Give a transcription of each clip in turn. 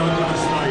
out of the sky.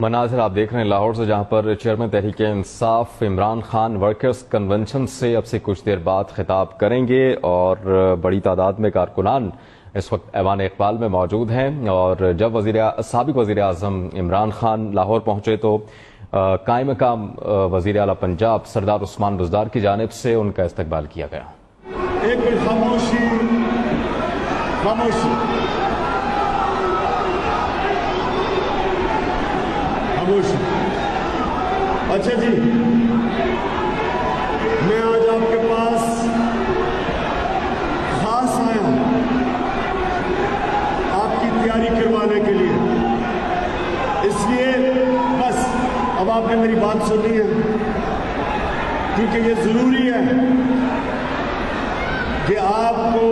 مناظر آپ دیکھ رہے ہیں لاہور سے، جہاں پر chairman Tehreek Insaf Imran Khan workers convention سے اب سے کچھ دیر بعد خطاب کریں گے، اور بڑی تعداد میں کارکنان اس وقت ایوان اقبال میں موجود ہیں. اور جب سابق وزیر اعظم عمران خان لاہور پہنچے تو قائم مقام وزیر اعلیٰ پنجاب سردار عثمان بزدار کی جانب سے ان کا استقبال کیا گیا. ایک خاموشی خاموشی خاموشی. اچھا جی، میں آج آپ کے پاس خاص آیا ہوں آپ کی تیاری کروانے کے لیے. اس لیے بس اب آپ نے میری بات سننی ہے، کیونکہ یہ ضروری ہے کہ آپ کو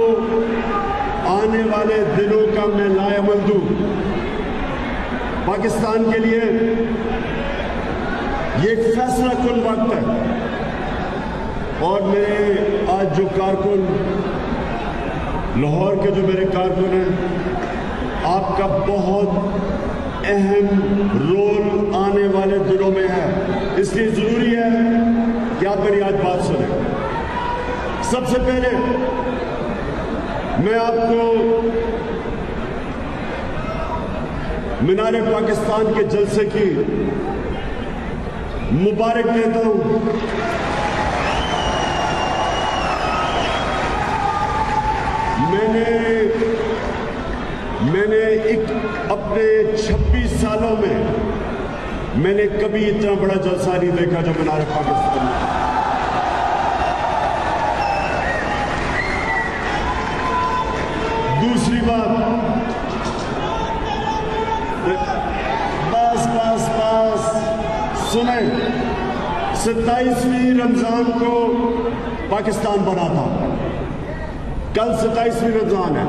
آنے والے دنوں کا میں لائحہ دوں. پاکستان کے لیے یہ ایک فیصلہ کن وقت ہے، اور میرے آج جو کارکن لاہور کے جو میرے کارکن ہیں، آپ کا بہت اہم رول آنے والے دنوں میں ہے. اس لیے ضروری ہے کہ آپ میری آج بات سنیں. سب سے پہلے میں آپ کو مینار پاکستان کے جلسے کی مبارک دیتا ہوں. میں نے اپنے 26 سالوں میں نے کبھی اتنا بڑا جلسہ نہیں دیکھا جو مینار پاکستان میں. دوسری بات، بس سنیں، 27ویں رمضان کو پاکستان بنا تھا. کل 27ویں رمضان ہے.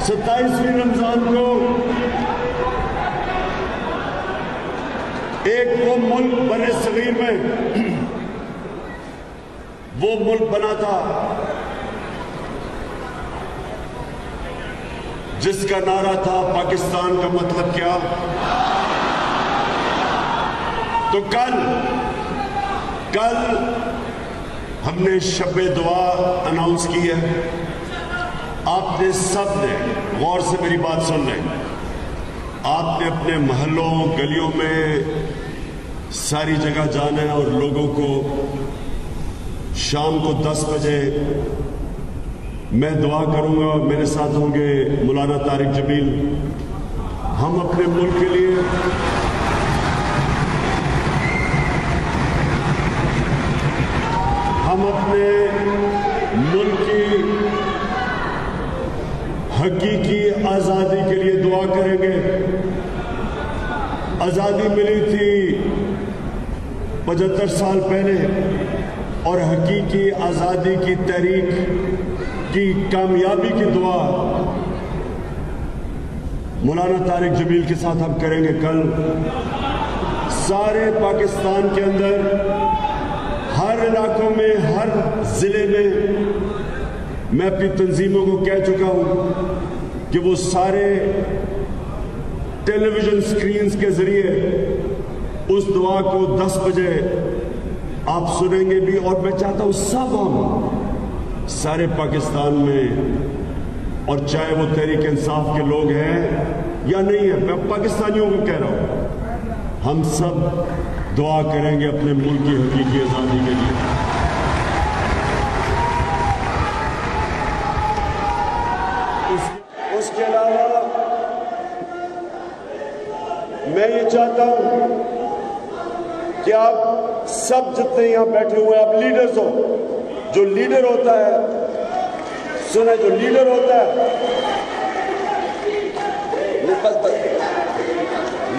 27ویں رمضان کو ایک وہ ملک بر صغیر میں وہ ملک بنا تھا جس کا نعرہ تھا پاکستان کا مطلب کیا. تو کل ہم نے شب دعا اناؤنس کی ہے. آپ نے سب نے غور سے میری بات سن لیں. آپ نے اپنے محلوں گلیوں میں ساری جگہ جانا ہے، اور لوگوں کو شام کو 10 بجے میں دعا کروں گا. میرے ساتھ ہوں گے مولانا طارق جمیل. ہم اپنے ملک کے لیے ہم اپنے ملک کی حقیقی آزادی کے لیے دعا کریں گے. آزادی ملی تھی 75 سال پہلے، اور حقیقی آزادی کی تحریک کی کامیابی کی دعا مولانا طارق جمیل کے ساتھ ہم کریں گے. کل سارے پاکستان کے اندر ہر علاقوں میں، ہر ضلع میں اپنی تنظیموں کو کہہ چکا ہوں کہ وہ سارے ٹیلی ویژن سکرینز کے ذریعے اس دعا کو 10 بجے آپ سنیں گے بھی. اور میں چاہتا ہوں سب ہم سارے پاکستان میں، اور چاہے وہ تحریک انصاف کے لوگ ہیں یا نہیں ہیں، میں پاکستانیوں کو کہہ رہا ہوں، ہم سب دعا کریں گے اپنے ملک کی حقیقی آزادی کے لیے. اس کے علاوہ میں یہ چاہتا ہوں کہ آپ سب جتنے یہاں بیٹھے ہوئے آپ لیڈرز ہو. جو لیڈر ہوتا ہے, سنیں, جو لیڈر ہوتا ہے,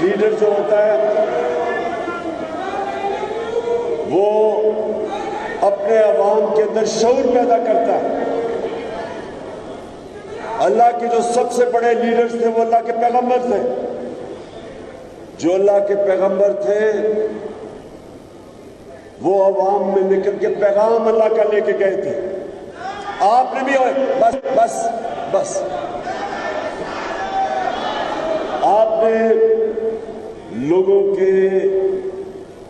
لیڈر جو ہوتا ہے وہ اپنے عوام کے اندر شعور پیدا کرتا ہے. اللہ کے جو سب سے بڑے لیڈرز تھے وہ اللہ کے پیغمبر تھے. جو اللہ کے پیغمبر تھے وہ عوام میں نکل کے پیغام اللہ کا لے کے گئے تھے. آپ نے بھی بس بس بس آپ نے لوگوں کے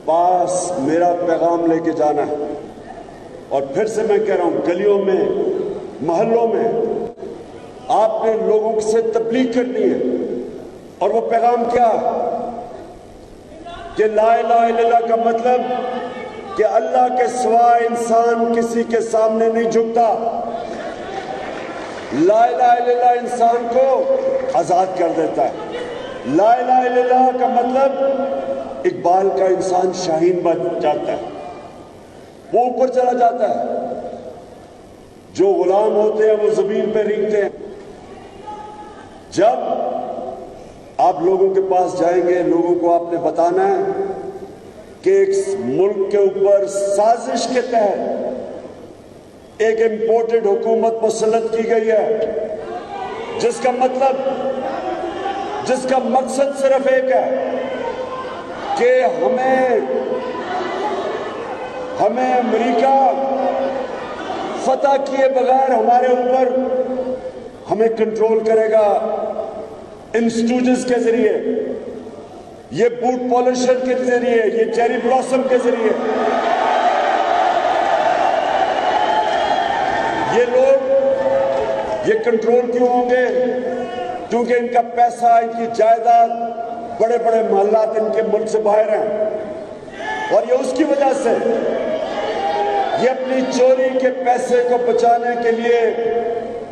پاس میرا پیغام لے کے جانا ہے. اور پھر سے میں کہہ رہا ہوں, گلیوں میں, محلوں میں آپ نے لوگوں سے تبلیغ کرنی ہے. اور وہ پیغام کیا کہ لا الہ الا اللہ کا مطلب کہ اللہ کے سوا انسان کسی کے سامنے نہیں جھکتا. لا الہ الا اللہ انسان کو آزاد کر دیتا ہے. لا الہ الا اللہ کا مطلب اقبال کا انسان شاہین بن جاتا ہے, وہ اوپر چلا جاتا ہے. جو غلام ہوتے ہیں وہ زمین پہ رینگتے ہیں. جب آپ لوگوں کے پاس جائیں گے, لوگوں کو آپ نے بتانا ہے کہ ایک ملک کے اوپر سازش کے تحت ایک امپورٹڈ حکومت مسلط کی گئی ہے, جس کا مطلب, جس کا مقصد صرف ایک ہے کہ ہمیں امریکہ فتح کیے بغیر ہمارے اوپر ہمیں کنٹرول کرے گا انسٹیٹیوشنز کے ذریعے, یہ بوٹ پالشر کے ذریعے, یہ چیری بلاسم کے ذریعے. یہ لوگ یہ کنٹرول کیوں ہوں گے؟ کیونکہ ان کا پیسہ, ان کی جائیداد, بڑے بڑے محلات ان کے ملک سے باہر ہیں. اور یہ اس کی وجہ سے یہ اپنی چوری کے پیسے کو بچانے کے لیے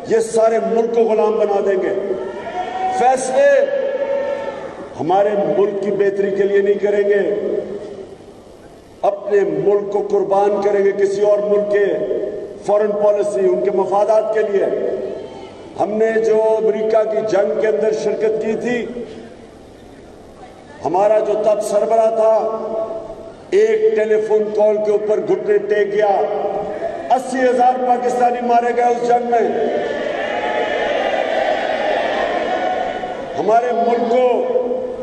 یہ سارے ملک کو غلام بنا دیں گے. فیصلے ہمارے ملک کی بہتری کے لیے نہیں کریں گے, اپنے ملک کو قربان کریں گے کسی اور ملک کے فارن پالیسی, ان کے مفادات کے لیے. ہم نے جو امریکہ کی جنگ کے اندر شرکت کی تھی, ہمارا جو تب سربراہ تھا ایک ٹیلی فون کال کے اوپر گھٹنے ٹیک گیا. 80,000 پاکستانی مارے گئے اس جنگ میں. ہمارے ملک کو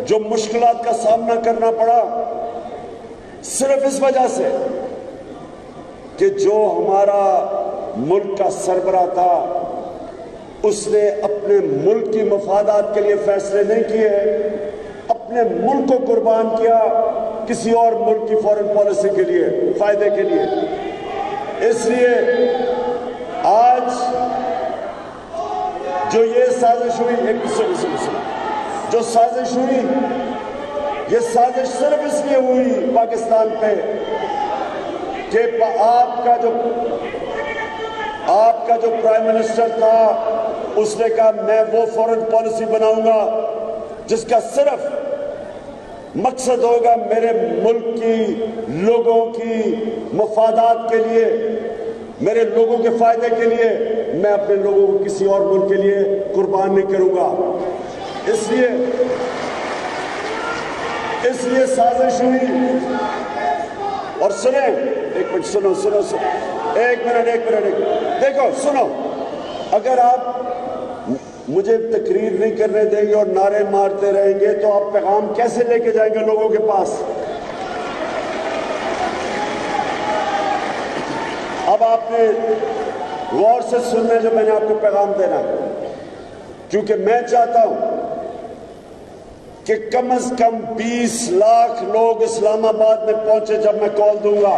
جو مشکلات کا سامنا کرنا پڑا صرف اس وجہ سے کہ جو ہمارا ملک کا سربراہ تھا اس نے اپنے ملک کی مفادات کے لیے فیصلے نہیں کیے, اپنے ملک کو قربان کیا کسی اور ملک کی فارن پالیسی کے لیے, فائدے کے لیے. اس لیے آج جو یہ سازش ہوئی, جو سازش ہوئی, یہ سازش صرف اس لیے ہوئی پاکستان پہ کہ آپ کا جو پرائم منسٹر تھا اس نے کہا میں وہ فارن پالیسی بناؤں گا جس کا صرف مقصد ہوگا میرے ملک کی لوگوں کی مفادات کے لیے, میرے لوگوں کے فائدے کے لیے. میں اپنے لوگوں کو کسی اور ملک کے لیے قربان نہیں کروں گا. اس لیے سازش ہوئی. اور سنیں, ایک منٹ سنو, ایک منٹ دیکھو, سنو. اگر آپ مجھے تقریر نہیں کرنے دیں گے اور نعرے مارتے رہیں گے تو آپ پیغام کیسے لے کے جائیں گے لوگوں کے پاس؟ اب آپ نے غور سے سننا جو میں نے آپ کو پیغام دینا ہے, کیونکہ میں چاہتا ہوں کہ کم از کم 20 لاکھ لوگ اسلام آباد میں پہنچے جب میں کال دوں گا.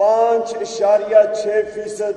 5.6%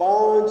5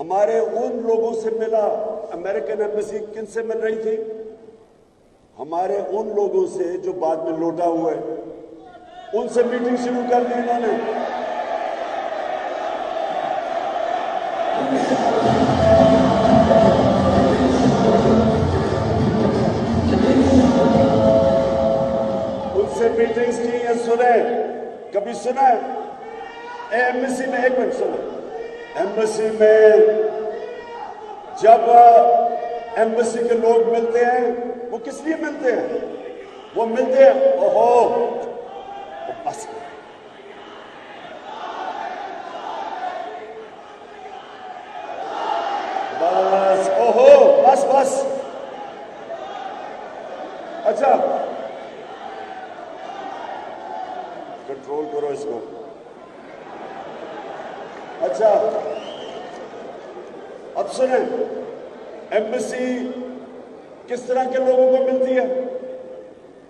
ہمارے ان لوگوں سے ملا. امریکن ایمبیسی کن سے مل رہی تھی؟ ہمارے ان لوگوں سے جو بعد میں لوٹا ہوئے, ان سے میٹنگ شروع کر دی انہوں نے. ان سے میٹنگز کی ہیں. سنیں, کبھی سنا ہے ایمبیسی میں؟ ایک منٹ سنیں. ایمبیسی میں جب ایمبیسی کے لوگ ملتے ہیں, وہ کس لیے ملتے ہیں؟ وہ ملتے ہیں بس بس بس. اچھا, کنٹرول کرو اس کو. اچھا, اب سنیں, ایمبیسی کس طرح کے لوگوں کو ملتی ہے؟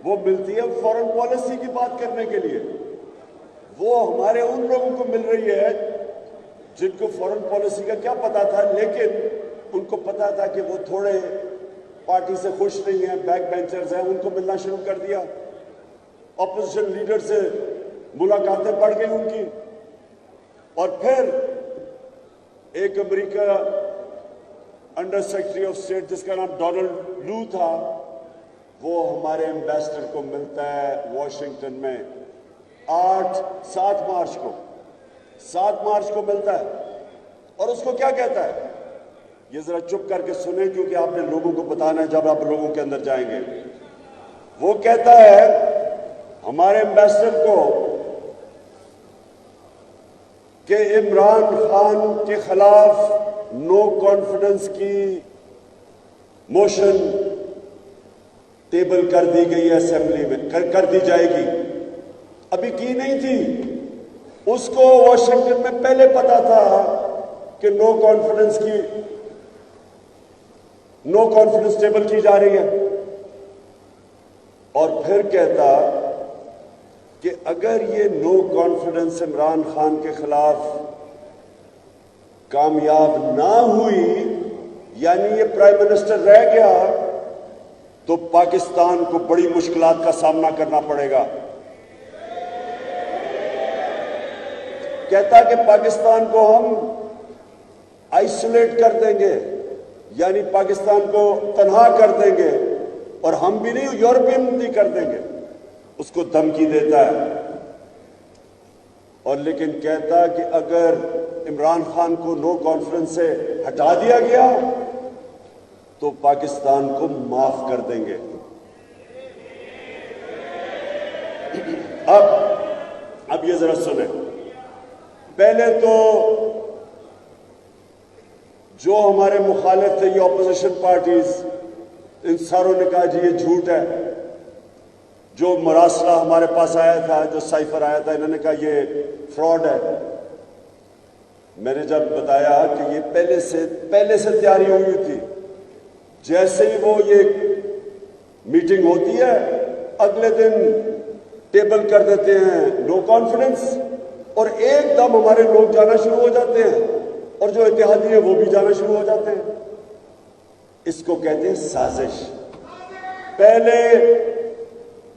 وہ ملتی ہے فورن پالیسی کی بات کرنے کے لیے. وہ ہمارے ان لوگوں کو مل رہی ہے جن کو فورن پالیسی کا کیا پتا تھا, لیکن ان کو پتا تھا کہ وہ تھوڑے پارٹی سے خوش نہیں ہیں, بیک بینچرز ہیں. ان کو ملنا شروع کر دیا. اپوزیشن لیڈر سے ملاقاتیں بڑھ گئی ان کی. اور پھر ایک امریکہ انڈر سیکرٹری آف اسٹیٹ جس کا نام ڈونلڈ لو تھا, وہ ہمارے ایمبیسڈر کو ملتا ہے واشنگٹن میں 7 مارچ کو ملتا ہے. اور اس کو کیا کہتا ہے؟ یہ ذرا چپ کر کے سنیں, کیونکہ آپ نے لوگوں کو بتانا ہے جب آپ لوگوں کے اندر جائیں گے. وہ کہتا ہے ہمارے ایمبیسڈر کو کہ عمران خان کے خلاف نو کانفیڈنس کی موشن ٹیبل کر دی گئی ہے اسمبلی میں, کر دی جائے گی. ابھی کی نہیں تھی. اس کو واشنگٹن میں پہلے پتا تھا کہ نو کانفیڈنس ٹیبل کی جا رہی ہے. اور پھر کہتا کہ اگر یہ نو کانفیڈنس عمران خان کے خلاف کامیاب نہ ہوئی, یعنی یہ پرائم منسٹر رہ گیا, تو پاکستان کو بڑی مشکلات کا سامنا کرنا پڑے گا. کہتا کہ پاکستان کو ہم آئسولیٹ کر دیں گے, یعنی پاکستان کو تنہا کر دیں گے, اور ہم بھی نہیں, یورپین بھی کر دیں گے. اس کو دھمکی دیتا ہے. اور لیکن کہتا کہ اگر عمران خان کو نو کانفیڈنس سے ہٹا دیا گیا تو پاکستان کو معاف کر دیں گے. اب یہ ذرا سنیں. پہلے تو جو ہمارے مخالف تھے, یہ اپوزیشن پارٹیز, ان ساروں نے کہا جی یہ جھوٹ ہے. جو مراسلہ ہمارے پاس آیا تھا, جو سائفر آیا تھا, انہوں نے کہا یہ فراڈ ہے. میں نے جب بتایا کہ یہ پہلے سے تیاری ہوئی تھی, جیسے ہی وہ یہ میٹنگ ہوتی ہے اگلے دن ٹیبل کر دیتے ہیں نو کانفیڈنس, اور ایک دم ہمارے لوگ جانا شروع ہو جاتے ہیں, اور جو اتحادی ہیں وہ بھی جانا شروع ہو جاتے ہیں. اس کو کہتے ہیں سازش.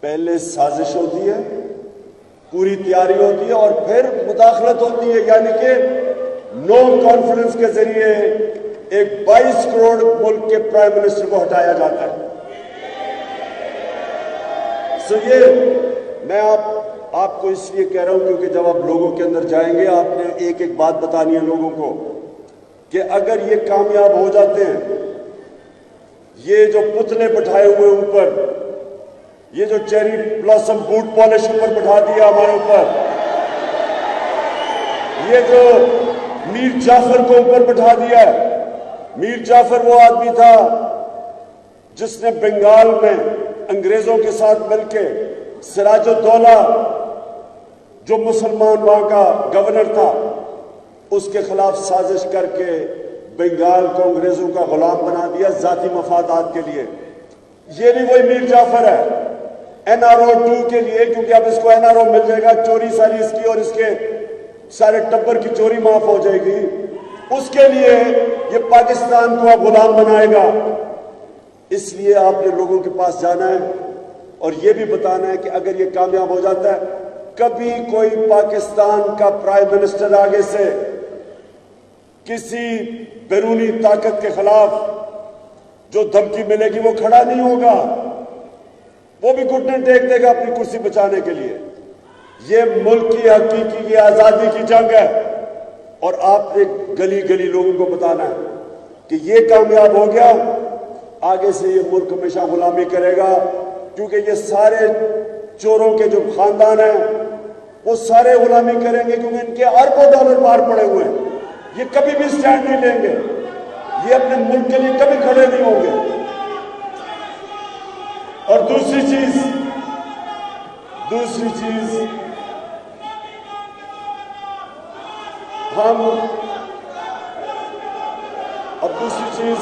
پہلے سازش ہوتی ہے, پوری تیاری ہوتی ہے, اور پھر مداخلت ہوتی ہے, یعنی کہ نو کانفیڈنس کے ذریعے ایک 22 کروڑ ملک کے پرائم منسٹر کو ہٹایا جاتا ہے. یہ میں آپ کو اس لیے کہہ رہا ہوں کیونکہ جب آپ لوگوں کے اندر جائیں گے, آپ نے ایک ایک بات بتانی ہے لوگوں کو کہ اگر یہ کامیاب ہو جاتے ہیں, یہ جو پتلے بٹھائے ہوئے اوپر, یہ جو چیری بلاسم بوٹ پالش اوپر بٹھا دیا ہمارے اوپر, یہ جو میر جعفر کو اوپر بٹھا دیا ہے. میر جعفر وہ آدمی تھا جس نے بنگال میں انگریزوں کے ساتھ مل کے سراج الدولہ جو مسلمان وہاں کا گورنر تھا, اس کے خلاف سازش کر کے بنگال کو انگریزوں کا غلام بنا دیا ذاتی مفادات کے لیے. یہ بھی وہی میر جعفر ہے NRO 2 کے لیے, کیونکہ اب اس کو NRO مل جائے گا, چوری ساری اس کی اور اس کے سارے ٹبر کی چوری معاف ہو جائے گی. اس کے لیے یہ پاکستان کو اب غلام بنائے گا. اس لیے آپ نے لوگوں کے پاس جانا ہے اور یہ بھی بتانا ہے کہ اگر یہ کامیاب ہو جاتا ہے, کبھی کوئی پاکستان کا پرائم منسٹر آگے سے کسی بیرونی طاقت کے خلاف جو دھمکی ملے گی وہ کھڑا نہیں ہوگا, وہ بھی گھٹنے ٹیک دے گا اپنی کرسی بچانے کے لیے. یہ ملک کی حقیقی یہ آزادی کی جنگ ہے اور آپ نے گلی گلی لوگوں کو بتانا ہے کہ یہ کامیاب ہو گیا, آگے سے یہ ملک ہمیشہ غلامی کرے گا, کیونکہ یہ سارے چوروں کے جو خاندان ہیں وہ سارے غلامی کریں گے, کیونکہ ان کے اربوں ڈالر باہر پڑے ہوئے ہیں. یہ کبھی بھی سٹینڈ نہیں لیں گے, یہ اپنے ملک کے لیے کبھی کھڑے نہیں ہوں گے. اور دوسری چیز ہم اب دوسری چیز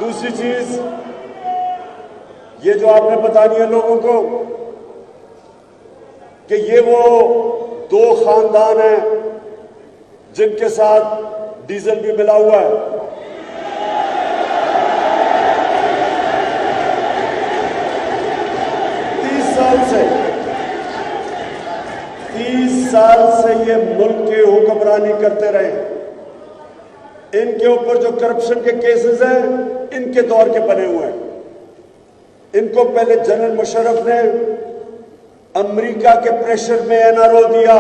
دوسری چیز یہ جو آپ نے بتانی ہے لوگوں کو کہ یہ وہ دو خاندان ہیں جن کے ساتھ ڈیزل بھی ملا ہوا ہے. 30 سال سے یہ ملک کی حکمرانی کرتے رہے. ان کے اوپر جو کرپشن کے کیسز ہیں ان کے دور کے بنے ہوئے ہیں. ان کو پہلے جنرل مشرف نے امریکہ کے پریشر میں NRO دیا.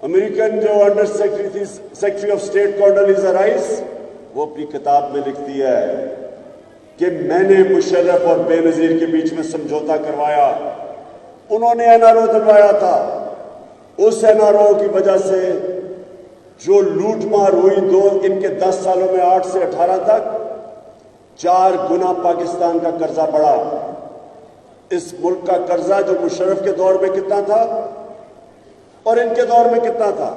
امریکن جو انڈر سیکرٹری تھی, secretary of state Condoleezza rice, وہ اپنی کتاب میں لکھتی ہے کہ میں نے مشرف اور بے نظیر کے بیچ میں سمجھوتا کروایا. انہوں نے NRO دلوایا تھا. اس NRO کی وجہ سے جو لوٹ مار ہوئی ان کے 10 سالوں میں 8 سے 18 تک 4 گنا پاکستان کا قرضہ بڑھا. اس ملک کا قرضہ جو مشرف کے دور میں کتنا تھا اور ان کے دور میں کتنا تھا.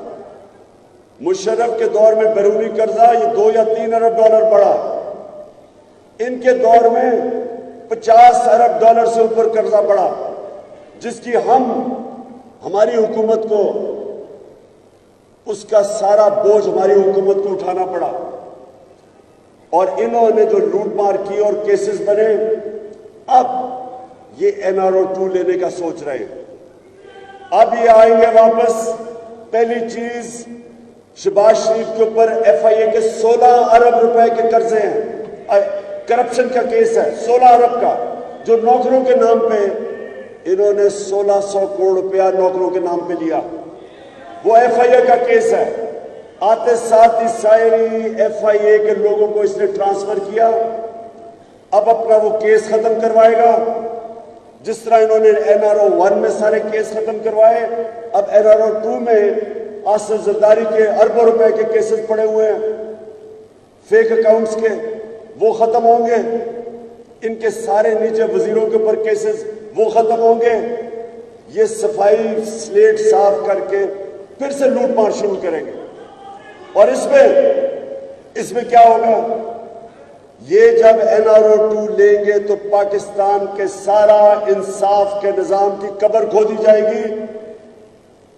مشرف کے دور میں بیرونی قرضہ یہ 2 یا 3 ارب ڈالر بڑھا. ان کے دور میں 50 ارب ڈالر سے اوپر قرضہ بڑھا, جس کی ہماری حکومت کو اس کا سارا بوجھ ہماری حکومت کو اٹھانا پڑا. اور انہوں نے جو لوٹ مار کی اور کیسز بنے, اب یہ NRO 2 لینے کا سوچ رہے ہیں. اب یہ آئیں گے واپس. پہلی چیز, شہباز شریف کے اوپر FIA کے 16 ارب روپے کے قرضے ہیں. کرپشن کا کیس ہے 16 ارب کا, جو نوکروں کے نام پہ انہوں نے 1600 کروڑ روپیہ نوکروں کے نام پہ لیا. وہ FIA کا کیس ہے. آتے ساتھ ہی ساری FIA کے لوگوں کو اس نے ٹرانسفر کیا. اب اپنا وہ کیس ختم کروائے گا. جس طرح انہوں نے NRO 1 میں سارے کیس ختم کروائے, اب NRO 2 میں آصف زرداری کے اربوں روپے کے کیسز پڑے ہوئے ہیں, فیک اکاؤنٹس کے, وہ ختم ہوں گے. ان کے سارے نیچے وزیروں کے اوپر کیسز وہ ختم ہوں گے. یہ صفائی سلیٹ صاف کر کے پھر سے لوٹ مار شروع کریں گے. اور اس میں کیا ہوگا, یہ جب NRO 2 لیں گے تو پاکستان کے سارا انصاف کے نظام کی قبر کھودی جائے گی,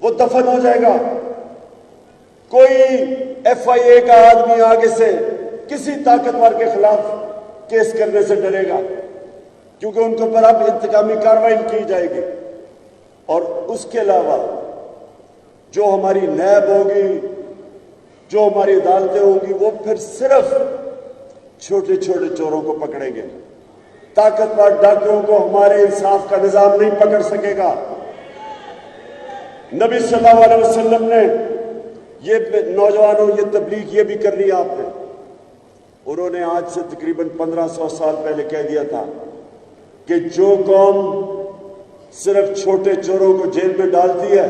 وہ دفن ہو جائے گا. کوئی FIA کا آدمی آگے سے کسی طاقتور کے خلاف کیس کرنے سے ڈرے گا, کیونکہ ان کے اوپر اب انتقامی کارروائی کی جائے گی. اور اس کے علاوہ جو ہماری نیب ہوگی, جو ہماری عدالتیں ہوں گی, وہ پھر صرف چھوٹے چھوٹے چوروں کو پکڑیں گے. طاقتور ڈاکوؤں کو ہمارے انصاف کا نظام نہیں پکڑ سکے گا. نبی صلی اللہ علیہ وسلم نے یہ نوجوانوں یہ تبلیغ یہ بھی کر لی آپ نے. انہوں نے آج سے تقریباً 1500 سال پہلے کہہ دیا تھا کہ جو قوم صرف چھوٹے چوروں کو جیل میں ڈالتی ہے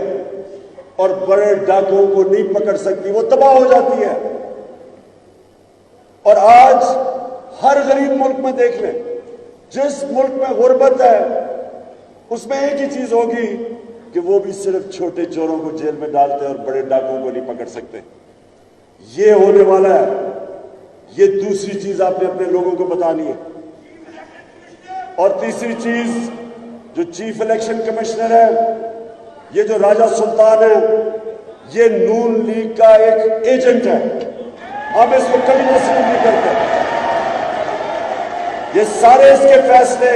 اور بڑے ڈاکوؤں کو نہیں پکڑ سکتی, وہ تباہ ہو جاتی ہے. اور آج ہر غریب ملک میں دیکھ لیں, جس ملک میں غربت ہے اس میں ایک ہی چیز ہوگی کہ وہ بھی صرف چھوٹے چوروں کو جیل میں ڈالتے ہیں اور بڑے ڈاکوؤں کو نہیں پکڑ سکتے. یہ ہونے والا ہے. یہ دوسری چیز آپ نے اپنے لوگوں کو بتانی ہے. اور تیسری چیز, جو چیف الیکشن کمشنر ہے یہ جو راجہ سلطان ہے یہ نون لیگ کا ایک ایجنٹ ہے، ہم اس کو کبھی تسلیم نہیں کرتے۔ یہ سارے اس کے فیصلے،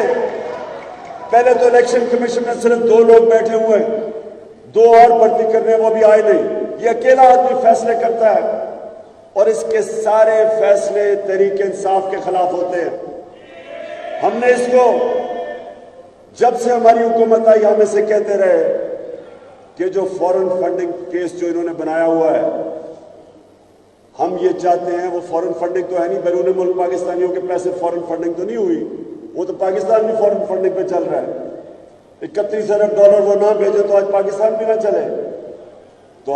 پہلے تو الیکشن کمیشن میں صرف 2 لوگ بیٹھے ہوئے ہیں، 2 اور بھرتی کرنے وہ بھی آئے نہیں، یہ اکیلا آدمی فیصلے کرتا ہے اور اس کے سارے فیصلے تحریک انصاف کے خلاف ہوتے ہیں۔ ہم نے اس کو جب سے ہماری حکومت آئی ہم اسے کہتے رہے کہ جو فورن فنڈنگ کیس جو انہوں نے بنایا ہوا ہے، ہم یہ چاہتے ہیں، وہ فورن فنڈنگ تو ہے نہیں، بیرون ملک پاکستانیوں کے پیسے فورن فنڈنگ تو نہیں ہوئی، وہ تو پاکستان بھی فورن فنڈنگ پہ چل رہا ہے۔ 31 ارب ڈالر وہ نہ بھیجے تو آج پاکستان بھی نہ چلے۔ تو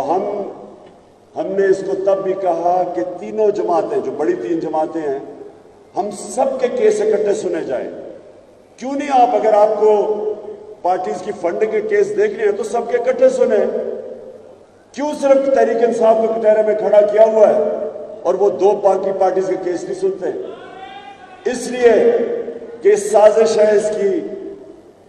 ہم نے اس کو تب بھی کہا کہ تینوں جماعتیں، جو بڑی 3 جماعتیں ہیں، ہم سب کے کیس اکٹھے سنے جائیں۔ کیوں نہیں آپ، اگر آپ کو پارٹیز کی فنڈنگ کے کیس دیکھنے ہیں تو سب کے اکٹھے سنیں، کیوں صرف تحریک انصاف کو کٹہرے میں کھڑا کیا ہوا ہے اور وہ 2 باقی پارٹیز کے کیس نہیں سنتے؟ اس لیے کہ سازش ہے اس کی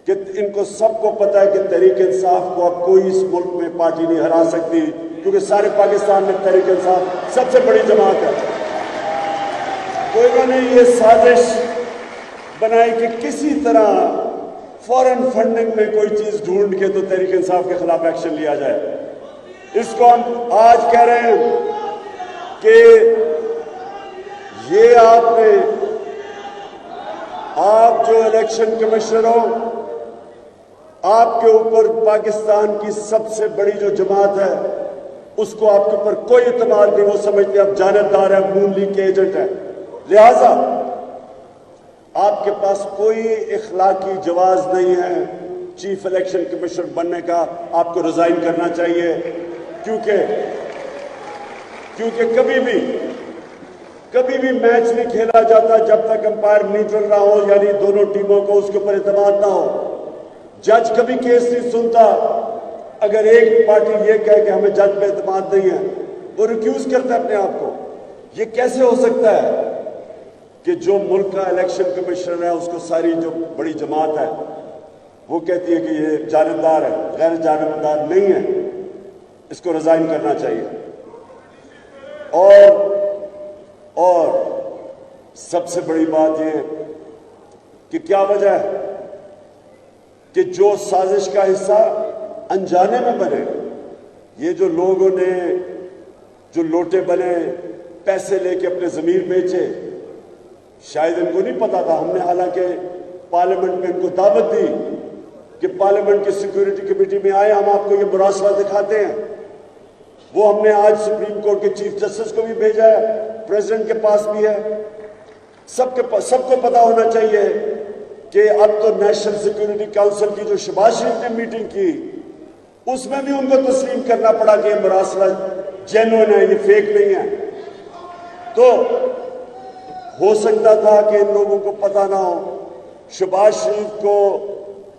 کہ ان کو سب کو پتا ہے کہ تحریک انصاف کو اب کوئی اس ملک میں پارٹی نہیں ہرا سکتی، کیونکہ سارے پاکستان میں تحریک انصاف سب سے بڑی جماعت ہے۔ تو انہوں نے یہ سازش بنائی کہ کسی طرح فورن فنڈنگ میں کوئی چیز ڈھونڈ کے تو تحریک انصاف کے خلاف ایکشن لیا جائے۔ اس کو ہم آج کہہ رہے ہیں کہ یہ آپ جو الیکشن کمشنر ہو، آپ کے اوپر پاکستان کی سب سے بڑی جو جماعت ہے اس کو آپ کے اوپر کوئی اعتماد نہیں، وہ سمجھتے اب جانبدار ہے، نون لیگ کے ایجنٹ ہے، لہذا آپ کے پاس کوئی اخلاقی جواز نہیں ہے چیف الیکشن کمشنر بننے کا، آپ کو ریزائن کرنا چاہیے، کیونکہ کبھی بھی میچ نہیں کھیلا جاتا جب تک امپائر نیوٹرل نہ ہو، یعنی دونوں ٹیموں کو اس کے اوپر اعتماد نہ ہو۔ جج کبھی کیس نہیں سنتا اگر ایک پارٹی یہ کہے کہ ہمیں جج پہ اعتماد نہیں ہے، وہ ریکیوز کرتا ہے اپنے آپ کو۔ یہ کیسے ہو سکتا ہے کہ جو ملک کا الیکشن کمشنر ہے اس کو ساری جو بڑی جماعت ہے وہ کہتی ہے کہ یہ جانبدار ہے، غیر جانبدار نہیں ہے، اس کو ریزائن کرنا چاہیے۔ اور سب سے بڑی بات یہ کہ کیا وجہ ہے کہ جو سازش کا حصہ انجانے میں بنے، یہ جو لوگوں نے جو لوٹے بنے، پیسے لے کے اپنے ضمیر بیچے، شاید ان کو نہیں پتا تھا۔ ہم نے حالانکہ پارلیمنٹ میں ان کو دعوت دی کہ پارلیمنٹ کی سیکیورٹی کمیٹی میں آئے، ہم آپ کو یہ مراسلہ دکھاتے ہیں۔ وہ ہم نے آج سپریم کورٹ کے چیف جسٹس کو بھی بھیجا ہے، پریزیڈنٹ کے پاس بھی ہے۔ سب کو پتا ہونا چاہیے کہ اب تو نیشنل سیکیورٹی کاؤنسل کی جو شہباز شریف نے میٹنگ کی اس میں بھی ان کو تسلیم کرنا پڑا کہ یہ مراسلہ جینوئن ہے، یہ فیک نہیں ہے۔ تو ہو سکتا تھا کہ ان لوگوں کو پتا نہ ہو، شہباز شریف کو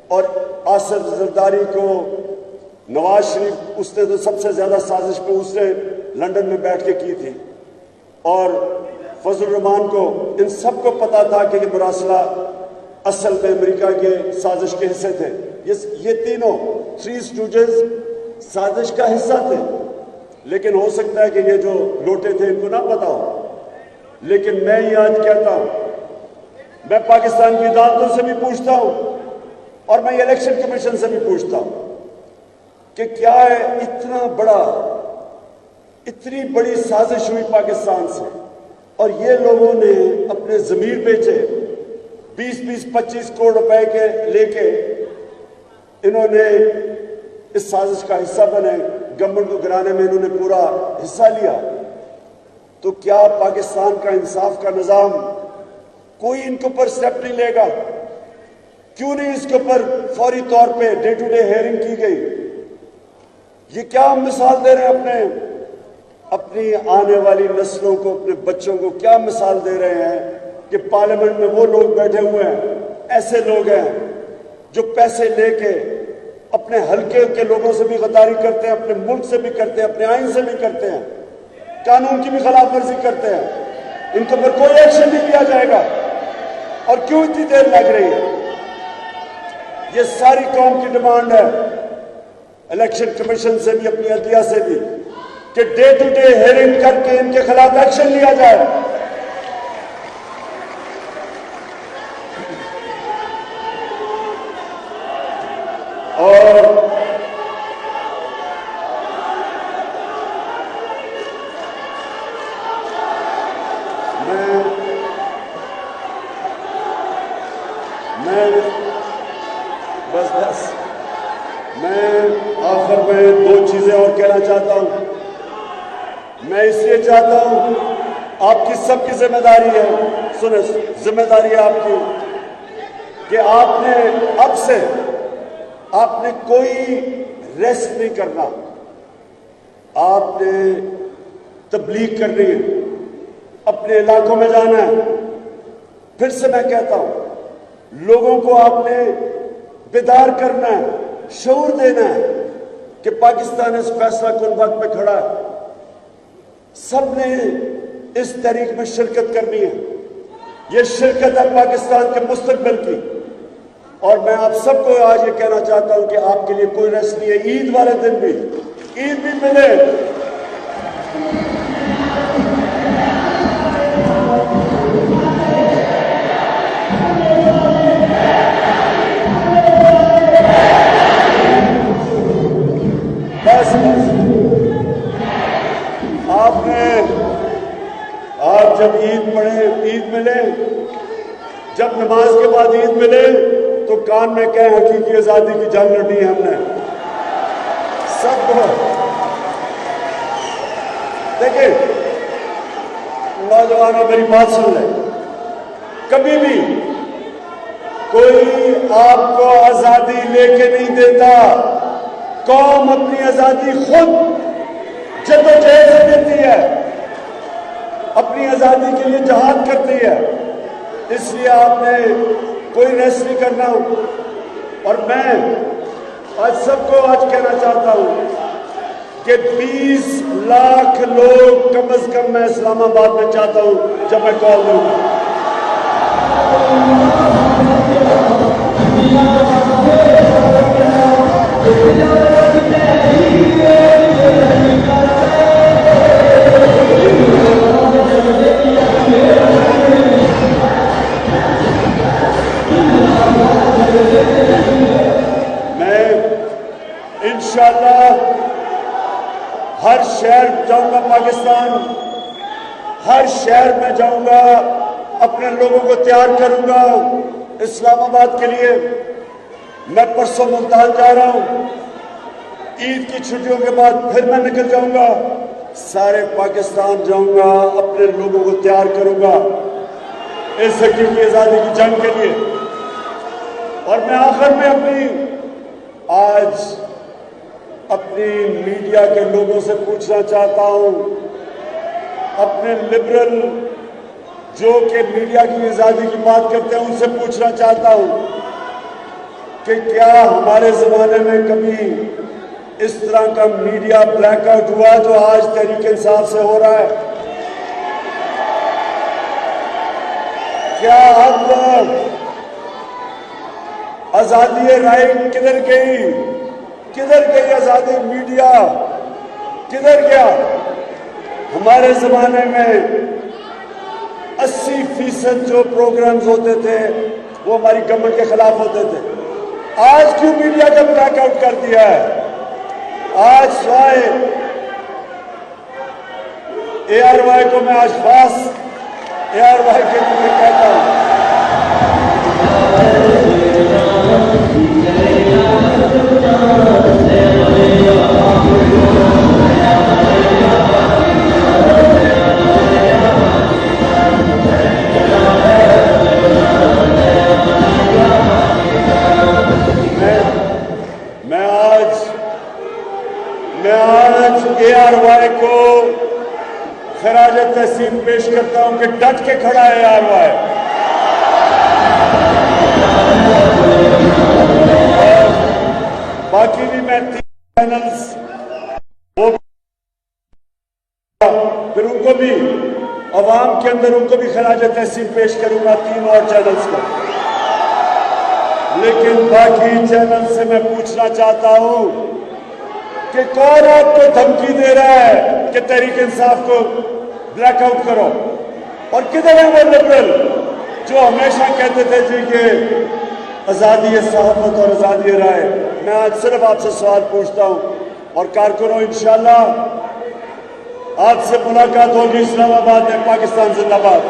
اور آصف زرداری کو، نواز شریف اس نے تو سب سے زیادہ سازش پہ اس نے لندن میں بیٹھ کے کی تھی، اور فضل الرحمان کو، ان سب کو پتا تھا کہ یہ مراسلہ اصل میں امریکہ کے سازش کے حصے تھے۔ یہ تینوں 3 اسٹوجز سازش کا حصہ تھے، لیکن ہو سکتا ہے کہ یہ جو لوٹے تھے ان کو نہ پتا ہو۔ لیکن میں یہ آج کہتا ہوں، میں پاکستان کی عدالتوں سے بھی پوچھتا ہوں اور میں الیکشن کمیشن سے بھی پوچھتا ہوں کہ کیا ہے اتنی بڑی سازش ہوئی پاکستان سے، اور یہ لوگوں نے اپنے ضمیر بیچے، 20-25 کروڑ روپے کے لے کے انہوں نے اس سازش کا حصہ بنے، گورنمنٹ کو گرانے میں انہوں نے پورا حصہ لیا۔ تو کیا پاکستان کا انصاف کا نظام کوئی ان کے اوپر سٹیپ نہیں لے گا؟ کیوں نہیں اس کے اوپر فوری طور پہ ڈے ٹو ڈے ہیئرنگ کی گئی؟ یہ کیا ہم مثال دے رہے ہیں اپنی آنے والی نسلوں کو، اپنے بچوں کو کیا مثال دے رہے ہیں کہ پارلیمنٹ میں وہ لوگ بیٹھے ہوئے ہیں، ایسے لوگ ہیں جو پیسے لے کے اپنے حلقے کے لوگوں سے بھی غداری کرتے ہیں، اپنے ملک سے بھی کرتے ہیں، اپنے آئین سے بھی کرتے ہیں، قانون کی بھی خلاف ورزی کرتے ہیں۔ ان کے اوپر کوئی ایکشن نہیں لیا جائے گا، اور کیوں اتنی دیر لگ رہی ہے؟ یہ ساری قوم کی ڈیمانڈ ہے الیکشن کمیشن سے بھی, اپنی عدلیہ سے بھی, کہ ڈے ٹو ڈے ہیئرنگ کر کے ان کے خلاف ایکشن لیا جائے. اور میں آخر میں 2 چیزیں اور کہنا چاہتا ہوں. میں اس لیے چاہتا ہوں, آپ کی سب کی ذمہ داری ہے, سنیں, ذمہ داری ہے آپ کی, کہ آپ نے اب سے آپ نے کوئی ریسٹ نہیں کرنا. آپ نے تبلیغ کرنی ہے, اپنے علاقوں میں جانا ہے. پھر سے میں کہتا ہوں, لوگوں کو آپ نے بیدار کرنا ہے, شعور دینا ہے کہ پاکستان اس فیصلہ کن وقت پہ کھڑا ہے. سب نے اس تحریک میں شرکت کرنی ہے. یہ شرکت ہے پاکستان کے مستقبل کی. اور میں آپ سب کو آج یہ کہنا چاہتا ہوں کہ آپ کے لیے کوئی ریسٹ نہیں ہے. عید والے دن بھی, عید بھی ملے. آپ جب عید پڑھیں, عید ملے, جب نماز کے بعد عید ملے تو کان میں کہیں حقیقی آزادی کی جنگ لڑی ہے ہم نے سب کو. دیکھیں نوجوانوں, میری بات سن لیں, کبھی بھی کوئی آپ کو آزادی لے کے نہیں دیتا. قوم اپنی آزادی خود جدوجہد سے دیتی ہے, اپنی آزادی کے لیے جہاد کرتی ہے. اس لیے آپ نے کوئی ریسٹ نہیں کرنا. اور میں آج سب کو آج کہنا چاہتا ہوں کہ 20 لاکھ لوگ کم از کم میں اسلام آباد میں چاہتا ہوں جب میں کال دوں گا. انشاءاللہ ہر شہر جاؤں گا, پاکستان ہر شہر میں جاؤں گا, اپنے لوگوں کو تیار کروں گا اسلام آباد کے لیے. میں پرسوں ملتان جا رہا ہوں, عید کی چھٹیوں کے بعد پھر میں نکل جاؤں گا, سارے پاکستان جاؤں گا, اپنے لوگوں کو تیار کروں گا اس حقیقی آزادی کی جنگ کے لیے. اور میں آخر میں اپنی میڈیا کے لوگوں سے پوچھنا چاہتا ہوں, اپنے لبرل جو کہ میڈیا کی آزادی کی بات کرتے ہیں ان سے پوچھنا چاہتا ہوں کہ کیا ہمارے زمانے میں کبھی اس طرح کا میڈیا بلیک آؤٹ ہوا جو آج تحریک انصاف سے ہو رہا ہے؟ کیا اب آزادی رائے کدھر گئی؟ کدھر گئی آزادی میڈیا؟ کدھر گیا؟ ہمارے زمانے میں 80% جو پروگرامز ہوتے تھے وہ ہماری گورنمنٹ کے خلاف ہوتے تھے. آج کیوں میڈیا کا بلیک آؤٹ کر دیا ہے؟ آج سوائے اے آر وائی کو میں آج خاص اے آر وائی کے لیے کہتا ہوں میں آج اے آر وائی کو خراج تحسین پیش کرتا ہوں کہ ڈٹ کے کھڑا ہے اے آر وائی. باقی بھی میں 3 چینلز پھر ان کو بھی عوام کے اندر ان کو بھی خراج تحسین پیش کروں گا 3 اور چینلز کو. لیکن باقی چینل سے میں پوچھنا چاہتا ہوں کہ کون آپ کو دھمکی دے رہا ہے کہ تحریک انصاف کو بلیک آؤٹ کرو، اور کدھر ہے وہ لبرل جو ہمیشہ کہتے تھے جی کہ آزادی صحافت اور آزادی رائے. میں آج صرف آپ سے سوال پوچھتا ہوں، اور کارکنوں انشاءاللہ آج سے ملاقات ہوگی اسلام آباد میں. پاکستان زندہ باد.